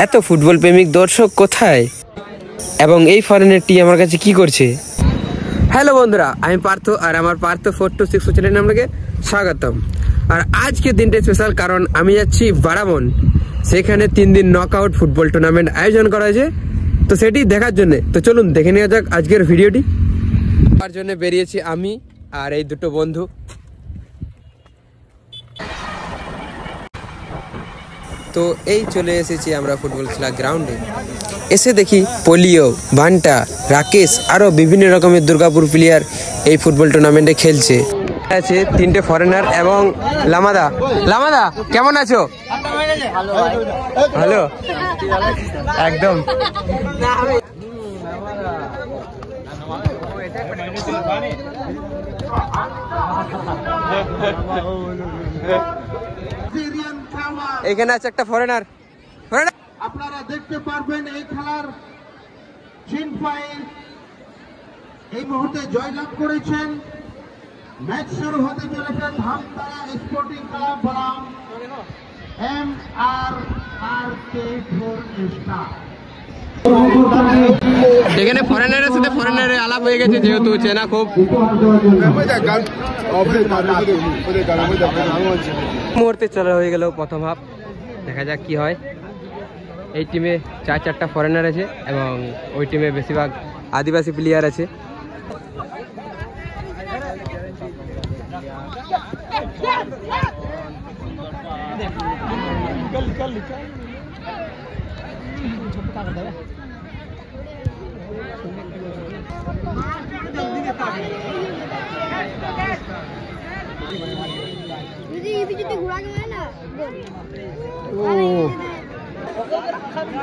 এত ফুটবল প্রেমিক দর্শক কোথায় এবং এই ফরেনের টি আমার কাছে কি করছে? হ্যালো বন্ধুরা, আমি পার্থ আর আমার পার্থ 426 চ্যানেলে আপনাকে স্বাগতম। আর আজকে দিনটা স্পেশাল, কারণ আমি যাচ্ছি বারামন। সেখানে 3 দিন নকআউট ফুটবল টুর্নামেন্ট আয়োজন করা হয়েছে, তো সেটি দেখার জন্য তো চলুন দেখে নেওয়া যাক আজকের ভিডিওটি। তার জন্য বেরিয়েছি আমি আর এই দুটো বন্ধু। তো এই চলে এসেছি আমরা ফুটবল খেলা গ্রাউন্ডে। এসে দেখি পোলিও, বান্টা, রাকেশ আরও বিভিন্ন রকমের দুর্গাপুর প্লেয়ার এই ফুটবল টুর্নামেন্টে খেলছে। আছে 3টে ফরেনার এবং লামাদা। লামাদা কেমন আছো? ভালো, একদম। এখানে আছে একটা ফরেনার। আপনারা দেখতে পারবেন এই খেলার চিনপাই এই মুহূর্তে জয়লাভ করেছেন। ম্যাচ শুরু হতে চলেছে ধামতারা স্পোর্টিং ক্লাব বনাম MRRK4 স্টার। এখানে ফরেনারের সাথে ফরেনারের আলাপ হয়ে গেছে, যেহেতু চেনা খুব। মুহূর্তে চলা হয়ে গেল প্রথম হাফ, দেখা যাক কি হয়। এই টিমে 4টা ফরেনার আছে এবং ওই টিমে বেশিরভাগ আদিবাসী প্লেয়ার আছে।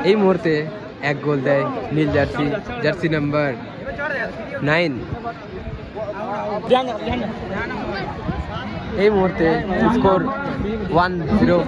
এই মুহূর্তে এক গোল দেয় নীল জার্সি নাম্বার 9। এই মুহূর্তে স্কোর 1-0।